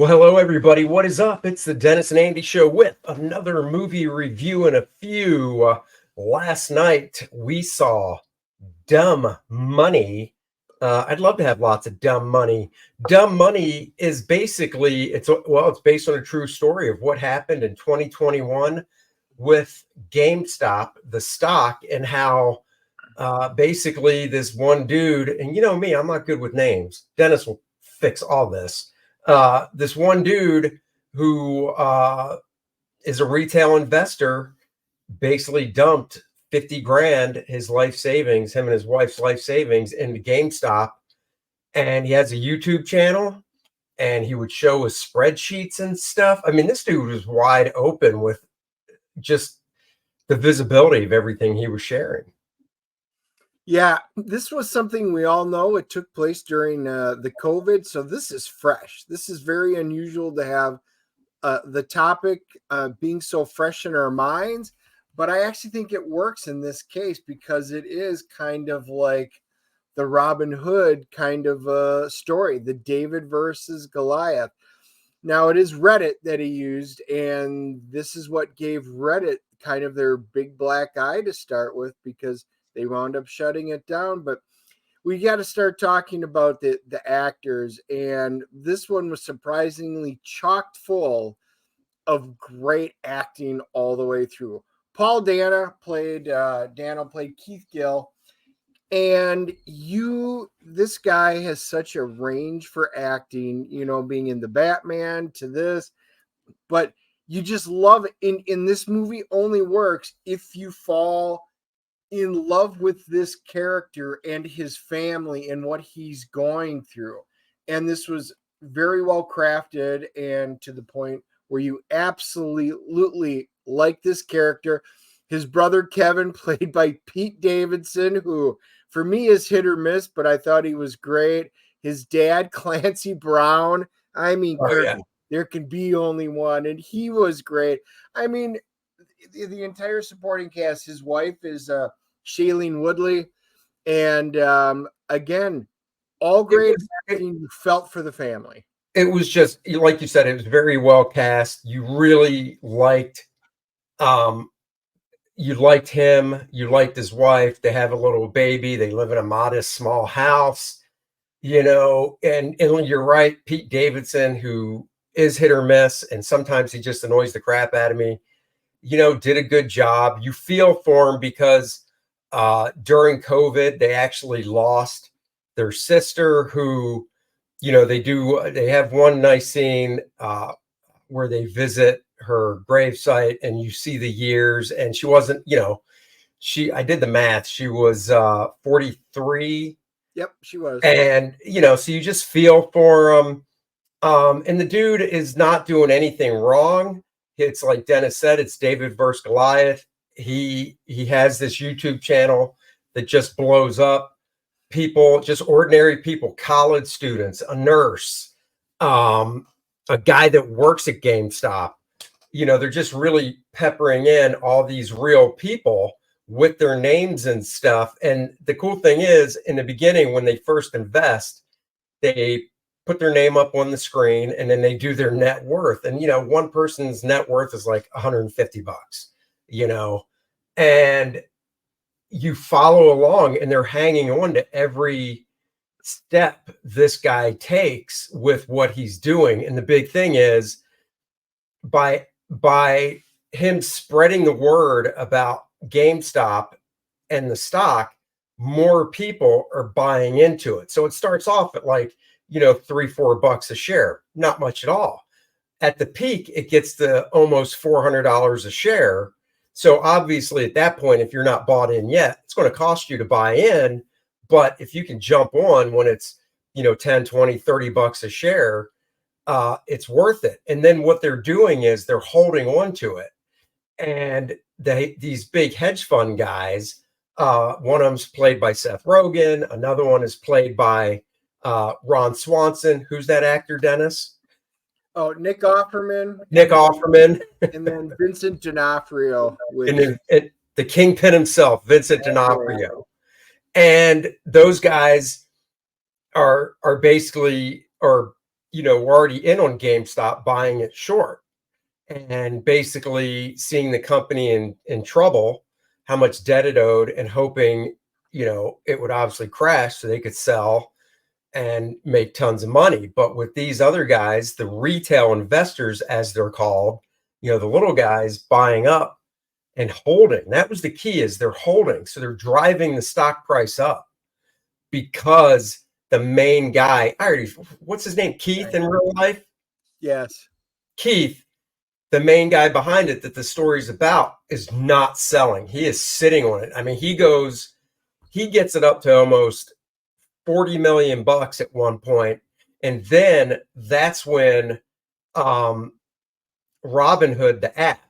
Well, hello, everybody. What is up? It's the Dennis and Andy Show with another movie review and a few. Last night, we saw Dumb Money. I'd love to have lots of dumb money. Dumb Money is basically, it's based on a true story of what happened in 2021 with GameStop, the stock, and how basically this one dude, and you know me, I'm not good with names. Dennis will fix all this. This one dude who is a retail investor basically dumped 50 grand, his life savings, him and his wife's life savings, into GameStop. And he has a YouTube channel and he would show his spreadsheets and stuff. I mean, this dude was wide open with just the visibility of everything he was sharing. Yeah, this was something we all know. It took place during the COVID, so this is fresh. This is very unusual to have the topic being so fresh in our minds, but I actually think it works in this case because it is kind of like the Robin Hood kind of story, the David versus Goliath. Now, it is Reddit that he used, and this is what gave Reddit kind of their big black eye to start with because they wound up shutting it down. But we got to start talking about the actors. And this one was surprisingly chocked full of great acting all the way through. Paul Dano played Keith Gill. And this guy has such a range for acting, you know, being in the Batman to this. But you just love it. In this movie only works if you fall in love with this character and his family and what he's going through. And this was very well crafted and to the point where you absolutely like this character. His brother Kevin, played by Pete Davidson, who for me is hit or miss, but I thought he was great. His dad, Clancy Brown. I mean, there can be only one, and he was great. I mean, the entire supporting cast. His wife is Shailene Woodley, and again, all great acting you felt for the family. It was just like you said, it was very well cast. You really liked him, you liked his wife. They have a little baby, they live in a modest small house, you know, and you're right, Pete Davidson, who is hit or miss, and sometimes he just annoys the crap out of me, you know, did a good job. You feel for him because during COVID, they actually lost their sister who, you know, they have one nice scene where they visit her gravesite and you see the years, and she wasn't, you know, I did the math. She was 43. Yep, she was. And, you know, so you just feel for him. And the dude is not doing anything wrong. It's like Dennis said, it's David versus Goliath. He has this YouTube channel that just blows up. People, just ordinary people, college students, a nurse, a guy that works at GameStop. You know, they're just really peppering in all these real people with their names and stuff. And the cool thing is, in the beginning, when they first invest, they put their name up on the screen and then they do their net worth. And, you know, one person's net worth is like $150, you know, and you follow along and they're hanging on to every step this guy takes with what he's doing. And the big thing is by him spreading the word about GameStop and the stock, more people are buying into it. So it starts off at like, you know, $3-4 a share, not much at all. At the peak, it gets to almost $400 a share. So obviously at that point, if you're not bought in yet, it's going to cost you to buy in. But if you can jump on when it's, you know, 10, 20, $30 a share, it's worth it. And then what they're doing is they're holding on to it. And these big hedge fund guys, one of them's played by Seth Rogen. Another one is played by Ron Swanson. Who's that actor, Dennis? Oh, Nick Offerman. And then Vincent D'Onofrio. And the kingpin himself, Vincent D'Onofrio. And those guys are basically were already in on GameStop buying it short and basically seeing the company in trouble, how much debt it owed, and hoping, it would obviously crash so they could sell and make tons of money. But with these other guys, the retail investors, as they're called, the little guys buying up and holding, that was the key, is they're holding. So they're driving the stock price up because the main guy, what's his name? Keith in real life? Yes. Keith, the main guy behind it that the story's about, is not selling. He is sitting on it. I mean, he gets it up to almost 40 million bucks at one point. And then that's when Robinhood, the app,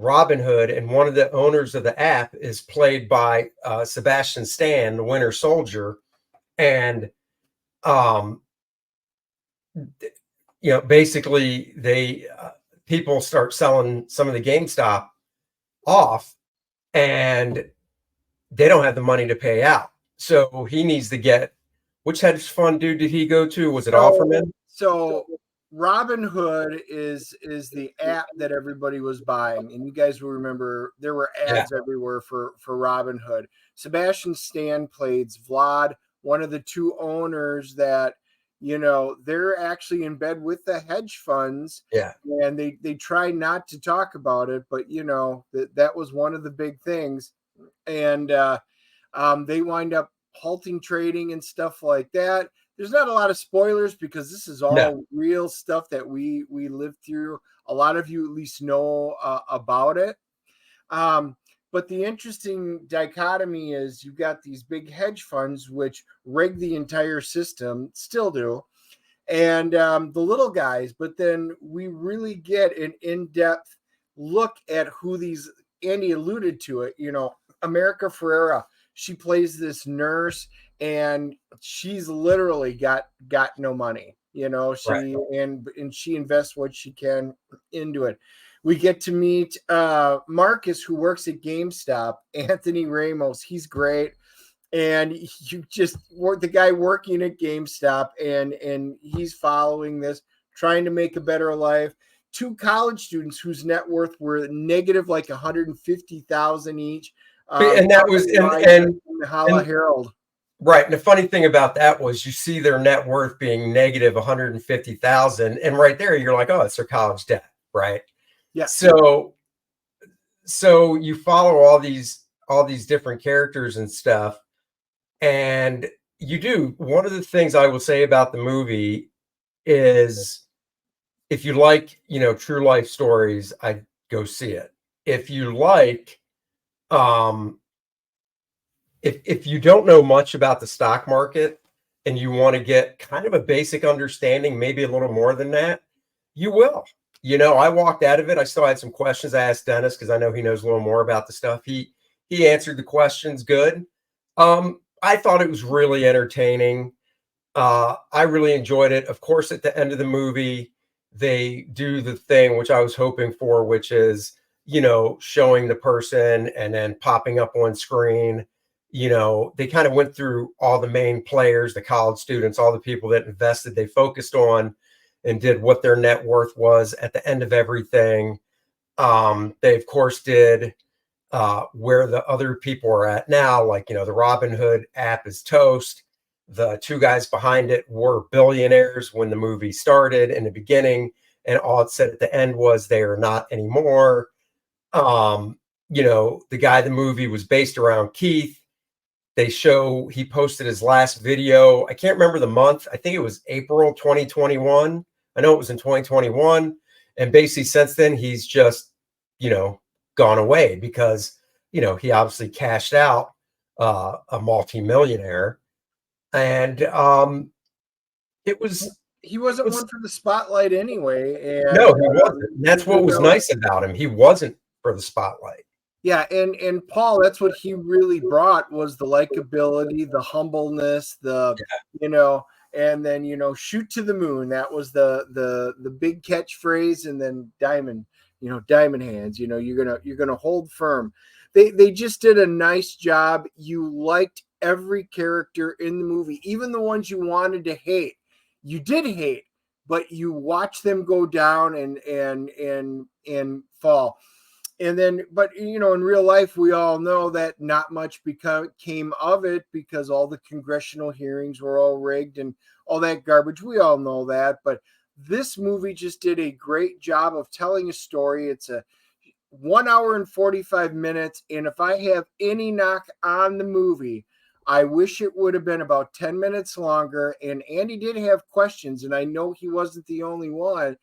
Robinhood, and one of the owners of the app is played by Sebastian Stan, the Winter Soldier. And, basically they, people start selling some of the GameStop off, and they don't have the money to pay out. So he needs to get, which hedge fund dude did he go to? Was it Offerman? So Robinhood is the app that everybody was buying, and you guys will remember there were ads everywhere for Robinhood. Sebastian Stan plays Vlad, one of the two owners that, they're actually in bed with the hedge funds. Yeah. And they try not to talk about it, but that was one of the big things. And they wind up halting trading and stuff like that. There's not a lot of spoilers because this is all real stuff that we lived through. A lot of you at least know about it. But the interesting dichotomy is you've got these big hedge funds which rig the entire system, still do, and the little guys. But then we really get an in-depth look at who these, Andy alluded to it, America Ferrera, she plays this nurse, and she's literally got no money. And she invests what she can into it. We get to meet Marcus, who works at GameStop, Anthony Ramos. He's great. And you just the guy working at GameStop, and he's following this, trying to make a better life. Two college students whose net worth were negative like 150,000 each. And that was in the Hala Herald. Right. And the funny thing about that was you see their net worth being negative 150,000. And right there, you're like, oh, it's their college debt. Right. Yeah. So you follow all these different characters and stuff. And you do. One of the things I will say about the movie is, if you like, true life stories, I'd go see it. If you like, if you don't know much about the stock market and you want to get kind of a basic understanding, maybe a little more than that, you will. I walked out of it. I still had some questions. I asked Dennis because I know he knows a little more about the stuff. He answered the questions good. I thought it was really entertaining. I really enjoyed it. Of course, at the end of the movie, they do the thing which I was hoping for, which is, showing the person and then popping up on screen. They kind of went through all the main players, the college students, all the people that invested, they focused on and did what their net worth was at the end of everything. They, of course, did where the other people are at now. Like, the Robinhood app is toast. The two guys behind it were billionaires when the movie started in the beginning, and all it said at the end was they are not anymore. The guy, the movie was based around Keith. He posted his last video. I can't remember the month. I think it was April 2021. I know it was in 2021. And basically since then, he's just, gone away because, he obviously cashed out a multimillionaire. And he wasn't one for the spotlight anyway. And no, he wasn't. That's what was nice about him. He wasn't for the spotlight. Yeah, and Paul, that's what he really brought, was the likability, the humbleness, and then shoot to the moon. That was the big catchphrase, and then diamond hands. You're gonna hold firm. They just did a nice job. You liked every character in the movie, even the ones you wanted to hate. You did hate, but you watch them go down and fall. And then, but in real life, we all know that not much came of it because all the congressional hearings were all rigged and all that garbage. We all know that. But this movie just did a great job of telling a story. It's a 1 hour and 45 minutes. And if I have any knock on the movie, I wish it would have been about 10 minutes longer. And Andy did have questions, and I know he wasn't the only one.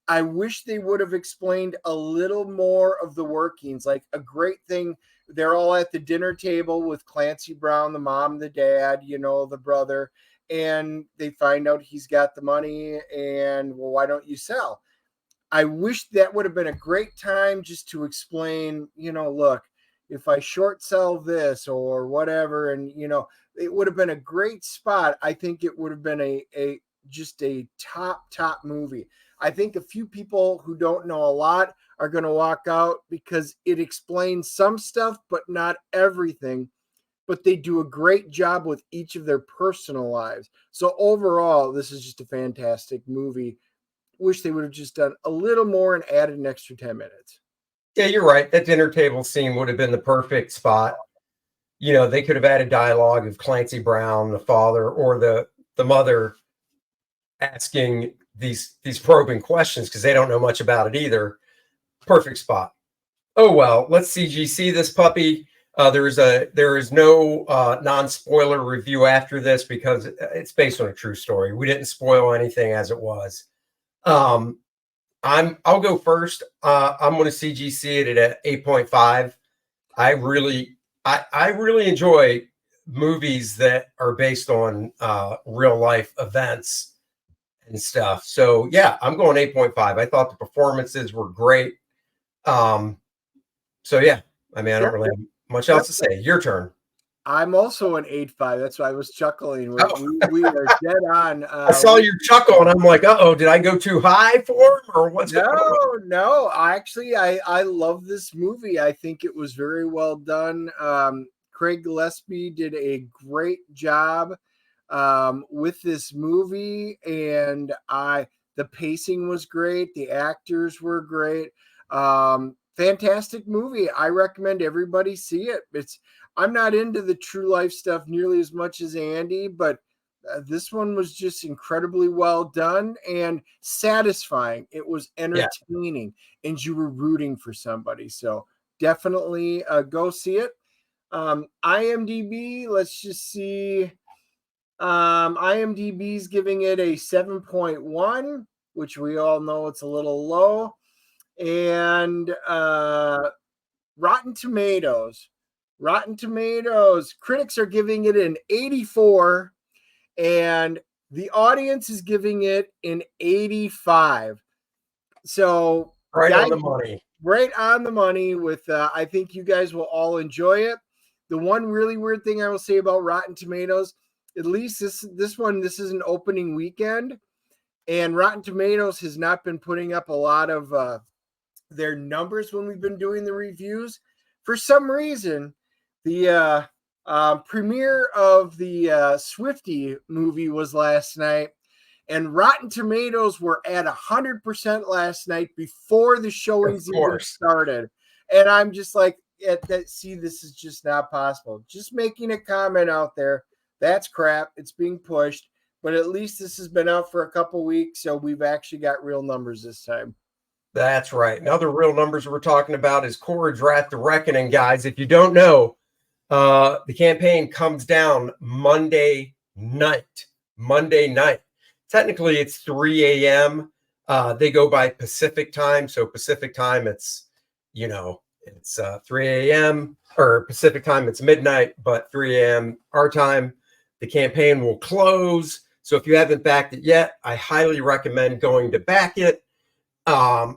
I wish they would have explained a little more of the workings. Like, a great thing, they're all at the dinner table with Clancy Brown, the mom, the dad, the brother, and they find out he's got the money, and, well, why don't you sell? I wish that would have been a great time just to explain, look, if I short sell this or whatever, and, it would have been a great spot. I think it would have been just a top movie. I think a few people who don't know a lot are going to walk out because it explains some stuff, but not everything. But they do a great job with each of their personal lives. So overall, this is just a fantastic movie. Wish they would have just done a little more and added an extra 10 minutes. Yeah, you're right. That dinner table scene would have been the perfect spot. They could have added dialogue of Clancy Brown, the father, or the mother asking these probing questions because they don't know much about it either. Perfect spot. Oh well, let's CGC this puppy. There is no non-spoiler review after this because it's based on a true story. We didn't spoil anything as it was. I'll go first. I'm going to CGC it at 8.5. I really enjoy movies that are based on real life events and stuff. So yeah, I'm going 8.5. I thought the performances were great. So yeah, I mean, I don't really have much else to say. Your turn. I'm also an 8.5. That's why I was chuckling. We are dead on. I saw your chuckle, and I'm like, "Uh-oh, did I go too high for him, or what's going on?" No. Actually, I love this movie. I think it was very well done. Craig Gillespie did a great job with this movie, and the pacing was great. The actors were great. Fantastic movie. I recommend everybody see it. I'm not into the true life stuff nearly as much as Andy, but this one was just incredibly well done and satisfying. It was entertaining, and you were rooting for somebody. So definitely go see it. IMDb, let's just see. IMDb's giving it a 7.1, which we all know it's a little low. And Rotten Tomatoes, critics are giving it an 84, and the audience is giving it an 85. So right on the money. Right on the money with I think you guys will all enjoy it. The one really weird thing I will say about Rotten Tomatoes, at least this is an opening weekend, and Rotten Tomatoes has not been putting up a lot of their numbers when we've been doing the reviews. For some reason, the premiere of the Swiftie movie was last night, and Rotten Tomatoes were at 100% last night before the showings even started. And I'm just like, see, this is just not possible. Just making a comment out there. That's crap. It's being pushed, but at least this has been out for a couple weeks, so we've actually got real numbers this time. That's right. And other real numbers we're talking about is Kor-Drath, The Reckoning, guys. If you don't know, the campaign comes down Monday night. Technically, it's 3 a.m. They go by Pacific time. So Pacific time, it's 3 a.m. or Pacific time, it's midnight, but 3 a.m. our time. The campaign will close. So if you haven't backed it yet, I highly recommend going to back it.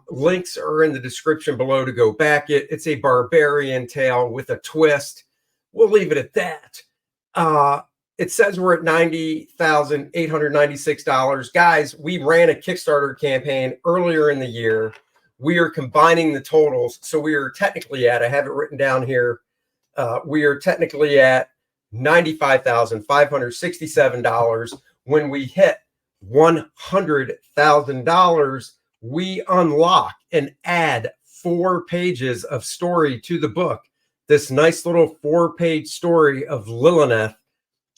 Links are in the description below to go back it. It's a barbarian tale with a twist. We'll leave it at that. It says we're at $90,896. Guys, we ran a Kickstarter campaign earlier in the year. We are combining the totals. So we are technically at, I have it written down here, we are technically at $95,567 when we hit $100,000, we unlock and add 4 pages of story to the book. This nice little 4-page story of Lilith,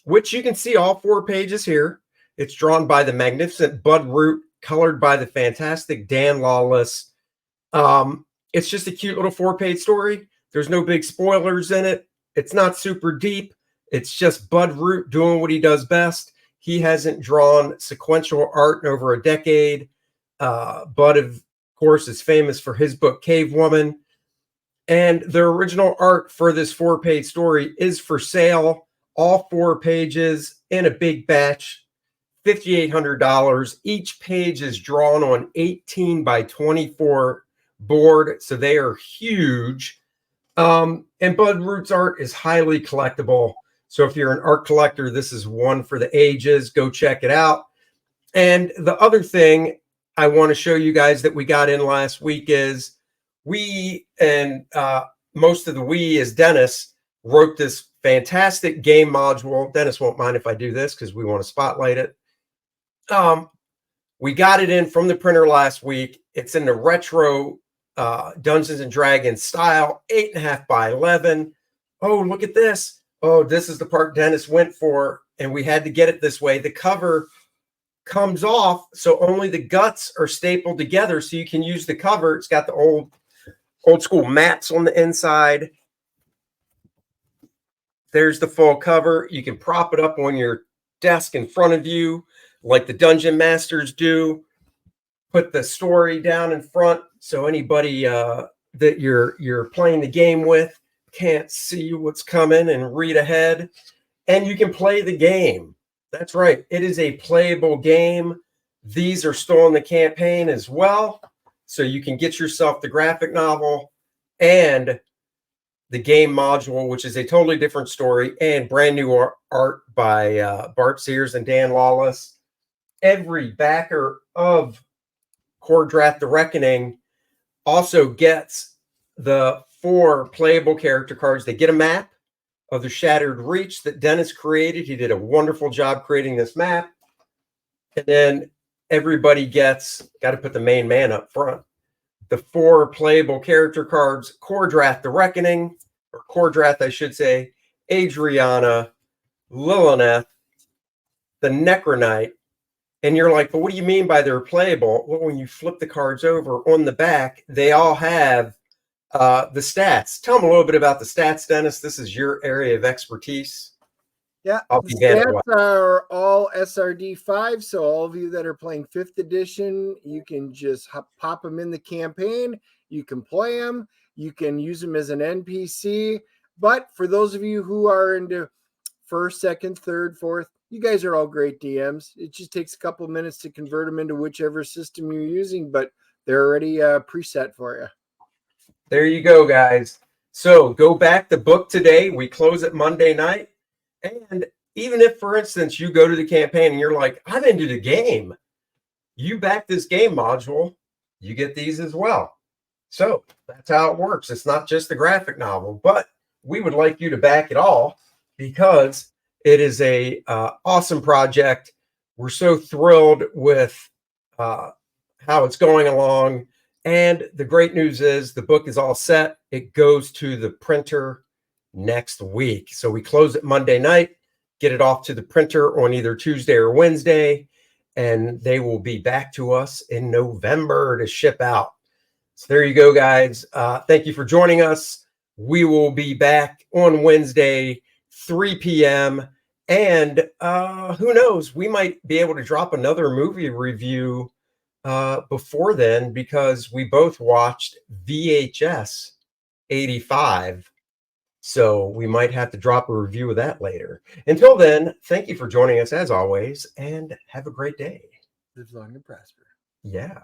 which you can see all 4 pages here. It's drawn by the magnificent Bud Root, colored by the fantastic Dan Lawless. It's just a cute little 4-page story. There's no big spoilers in it. It's not super deep. It's just Bud Root doing what he does best. He hasn't drawn sequential art in over a decade. Bud, of course, is famous for his book Cave Woman. And the original art for this 4-page story is for sale. All 4 pages in a big batch, $5,800. Each page is drawn on 18 by 24 board, so they are huge. And Bud Root's art is highly collectible. So if you're an art collector, this is one for the ages. Go check it out. And the other thing I want to show you guys that we got in last week is we, and most of the we is Dennis, wrote this fantastic game module. Dennis won't mind if I do this because we want to spotlight it. We got it in from the printer last week. It's in the retro Dungeons and Dragons style, 8.5 by 11. Oh, look at this. Oh, this is the part Dennis went for, and we had to get it this way. The cover comes off, so only the guts are stapled together, so you can use the cover. It's got the old school mats on the inside. There's the full cover. You can prop it up on your desk in front of you like the dungeon masters do. Put the story down in front so anybody that you're playing the game with can't see what's coming and read ahead. And you can play the game. That's right. It is a playable game. These are still in the campaign as well. So you can get yourself the graphic novel and the game module, which is a totally different story, and brand new art by Bart Sears and Dan Lawless. Every backer of Kor-Drath the Reckoning also gets the 4 playable character cards. They get a map of the Shattered Reach that Dennis created. He did a wonderful job creating this map. And then everybody gets, got to put the main man up front, the 4 playable character cards: Kor-Drath the Reckoning, or Kor-Drath, I should say, Adriana, Lilith, the Necronite. And you're like, but what do you mean by they're playable? Well, when you flip the cards over on the back, they all have the stats. Tell them a little bit about the stats, Dennis. This is your area of expertise. Yeah, the stats are all SRD 5. So all of you that are playing 5th edition, you can just pop them in the campaign. You can play them. You can use them as an NPC. But for those of you who are into 1st, 2nd, 3rd, 4th, you guys are all great DMs. It just takes a couple of minutes to convert them into whichever system you're using, but they're already preset for you. There you go, guys. So go back the book today. We close it Monday night. And even if, for instance, you go to the campaign and you're like, I'm into the game, you back this game module, you get these as well. So that's how it works. It's not just the graphic novel, but we would like you to back it all because it is a awesome project. We're so thrilled with how it's going along. And the great news is the book is all set. It goes to the printer next week. So we close it Monday night, get it off to the printer on either Tuesday or Wednesday, and they will be back to us in November to ship out. So there you go, guys. Thank you for joining us. We will be back on Wednesday, 3 p.m. And who knows, we might be able to drop another movie review before then, because we both watched VHS 85. So we might have to drop a review of that later. Until then, thank you for joining us as always, and have a great day. Live long and prosper. Yeah.